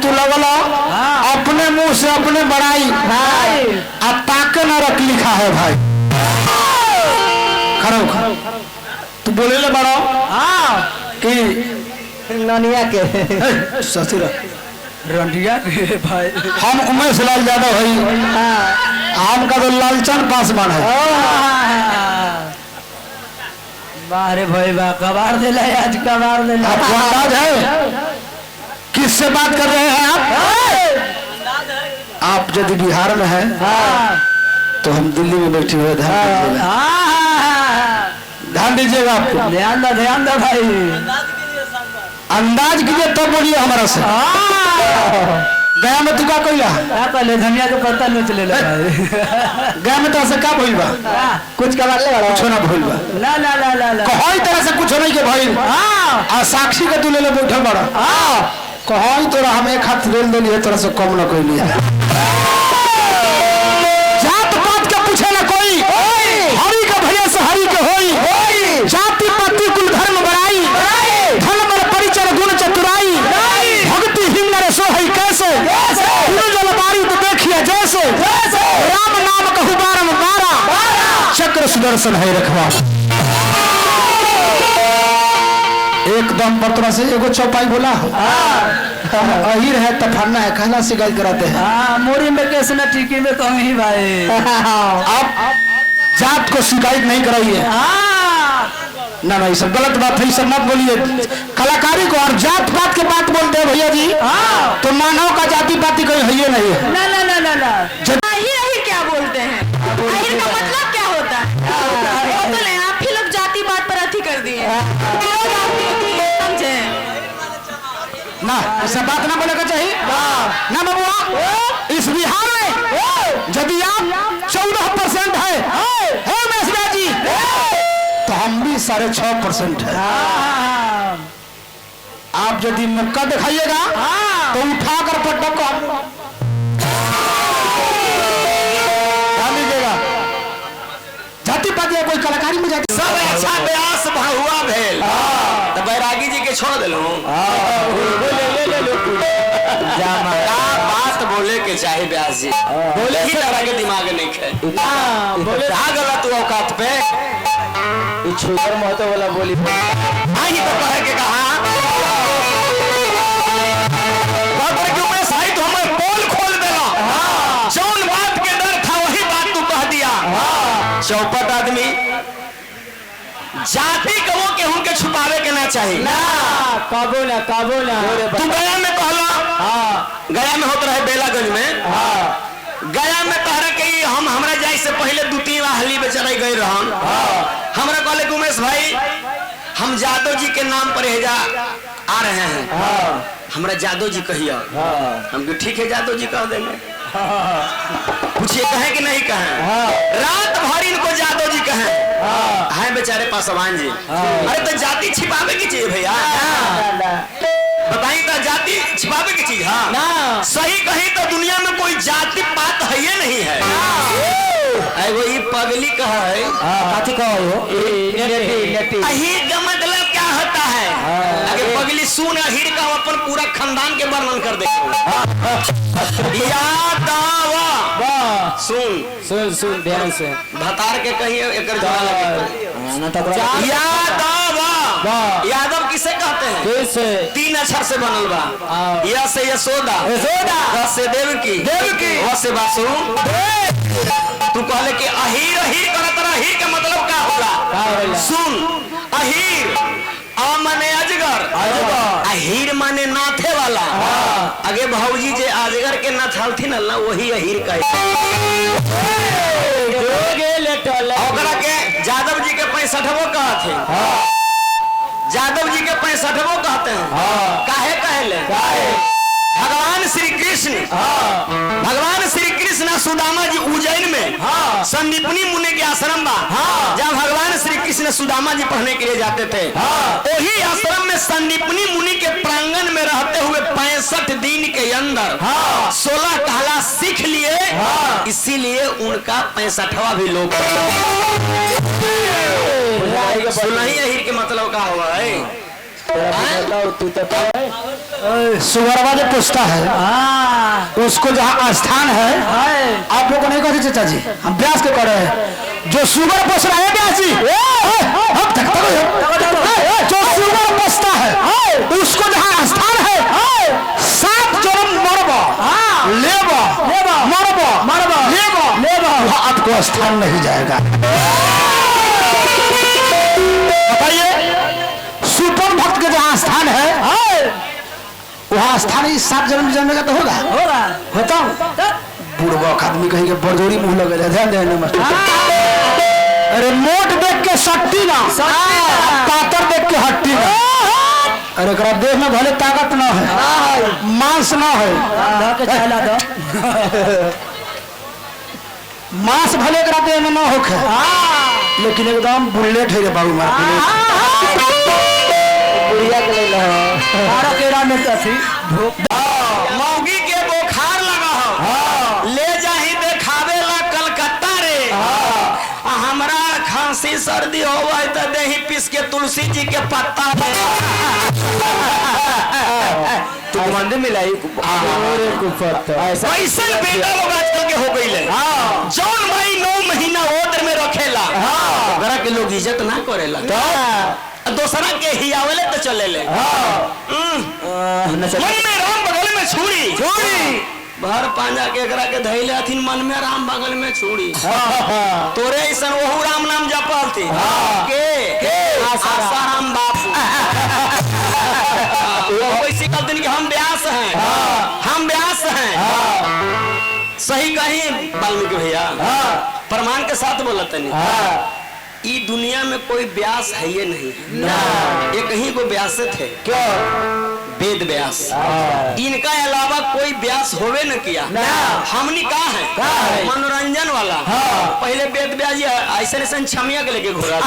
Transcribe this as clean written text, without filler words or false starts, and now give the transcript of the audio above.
तू लगलो अपने मुंह से अपने बड़ाई अब ताके न रख लिखा है भाई। खड़ो तू बोले ले बड़ो कि ननिया के ससुर रंडिया के भाई हम उमेश लाल यादव है। हम का तो लालचंद पासवान है। बाहरे भाई बा कबार दे ले आज कबार दे ले। आपको अंदाज है किससे बात कर रहे हैं आप यदि बिहार में हैं तो हम दिल्ली में बैठे हुए ध्यान दीजिएगा। आपको ध्यान दो भाई। अंदाज कीजिए तब बोलिए हमारा से। गया में तू का कोई पहले धनिया के पत्ता नोच ले गया में तो ऐसा क्या भइल बा कुछ कबार ले कुछ ना भइल बा ला ला ला ला ला कोई तरह से कुछ नहीं के भइल। आ साक्षी के तू ले ले बैठल बड़ा कोई तोरा हम एक हाथ रेल देली है तरह से कम ना कोई लिया। जात पात के पूछे ना कोई हरि के भैया से हरि के होई जाति पाति कुल धर्म बड़ाई धन बल परिचय गुण चतुराई भक्ति हिंगरे सो है कैसे जलबारी तो देखिए जैसे राम नाम कहु बारंबारा चक्र सुदर्शन है रखवा। एकदम पत्रा से एगो चौपाई बोला अहिर है तफन्ना है कहना शिकायत कराते हैं। मोरी में कैसे न टीकी में तो ही भाई। अब जात को शिकायत नहीं कराइए ना ना ये सब गलत बात है। ये सब मत बोलिए कलाकारी को और जात पात के बात बोलते हैं भैया जी तो मानव का जाति पाति कोई है नहीं है। ना ना ना ना ना अहिर क्या बोलते हैं? अहिर का मतलब क्या होता है? तो नहीं आप ही लोग जाति बात पर अथी कर दिए समझे ना ऐसा बात ना बोले का चाहिए ना बबुआ। इस बिहार में यदि आप 14% है मैसरा जी तो हम भी 6.5% है। आप यदि मौका दिखाइएगा तो उठाकर पटक को ध्यान दीजिएगा। जाति पाति कोई कलाकारी में जाती सब अच्छा प्रयास हुआ भेल तो बैरागी जी के छोड़ दिलो बात बोले के चाहे व्यास जी बोले ही तरह के दिमाग नहीं है बोले गलत तू औकात पे छुगर महतो वाला बोली आई तो कह के कहा तो हमें पोल खोल देला जौन बात के डर था वही बात तू कह दिया। चौपट आदमी जाति कहो के उनके छुपावे के ना चाहिए ना काबू ना तू गया में कहला गया में होता रहे बेलागंज में गया में कहरा के हम हमरा जाए से पहले 2-3 हली बेचारे गए रहन हमरा कहले उमेश भाई हम जादव जी के नाम पर हेजा आ रहे हैं हमरा जादव जी कहिए हम ठीक है जादव जी कह देंगे पूछिए कहें कि नहीं कहें रात भर इनको जादव जी कहें है बेचारे पासवान जी। अरे तो जाति छिपावे की चीज भैया बताइए तो जाति छिपावे की चीज ना सही कहीं तो दुनिया में कोई जाति पात है ये नहीं है। वो ये पगली कहा है अहीर का मतलब क्या होता है अगर पगली सुन अहीर का अपन पूरा खानदान के वर्णन कर दे सुन ध्यान से भतार के कहिए यादव किसे कहते हैं 3 अक्षर से बनल बा या से यशोदा से देवकी व से वासु तू कहले कि अहीर अहीर करत रहा अहीर का मतलब क्या होला सुन अहीर माने अजगर अहीर माने नाथे वाला आगे भौजी जे अजगर के नाथ हलथिन ना वही अहीर का के जादव जी के 65 कहते जादव जी के 65 कहते हैं काहे कहले भगवान श्री कृष्ण सुदामा जी उज्जैन में संदीपनी मुनि के आश्रम बा जहाँ भगवान श्री कृष्ण सुदामा जी पढ़ने के लिए जाते थे वही आश्रम में संदीपनी मुनि के प्रांगण में रहते हुए 65 दिन के अंदर 16 कहला सीख लिए इसीलिए उनका 65वां भी लोग सुनाई अहीर के मतलब का हुआ है तू तो सुगरवा जो पूछता है हाँ उसको जहाँ स्थान है आप लोग को नहीं कहते चाचा जी, हम ब्यास के करे हैं जो सुगर पोस रहा है ब्यास जी, जो सुगर पोसता है उसको जहाँ स्थान है 7 जन्म मरबा लेबा मरबा लेबा वहाँ आपको स्थान नहीं जाएगा। बताइए सुपर भक्त के जहाँ स्थान है वहाँ स्थान इस 7 जन्म जन्म का तो होगा होता बुढ़वा आदमी कहेंगे बरजोरी मुंह लगे ध्यान देना। अरे मोट देख के शक्ति ना पातर देख के हट्टी ना। अरे एकरा देह में भले ताकत ना है मांस ना है मांस भले एकरा देह में ना होखे लेकिन एकदम बुलेट है रे बाबू बुढ़िया के ले लो केरा में तसी मौगी के बुखार लगा हो ले जाही देखावे ला कलकत्ता रे हमरा खांसी सर्दी होवे तो देही पीस के तुलसी जी के पत्ता तू मंदिर मिलाई ऐसे बेटा लोग आजकल के हो गई जौन भाई 9 महीना ओतर में रखेला ओकरा के लोग इज्जत ना करेला दूसरा के हियावले तो चले ले मन में राम बगल में छुरी भर पांजा के एकरा के धैले हथिन मन में राम बगल में छुरी तोरे ऐसन ओहू राम नाम जपल थी के आसाराम बापू वैसे कहते कि हम व्यास हैं सही कहीं वाल्मीकि भैया प्रमाण के साथ बोलते नहीं ई दुनिया में कोई व्यास है ये नहीं एक ही को व्यास थे क्यों वेद व्यास इनका अलावा कोई व्यास होवे न किया हमनी कहा है मनोरंजन वाला पहले वेद व्यास ऐसे छमिया के लेके घूरा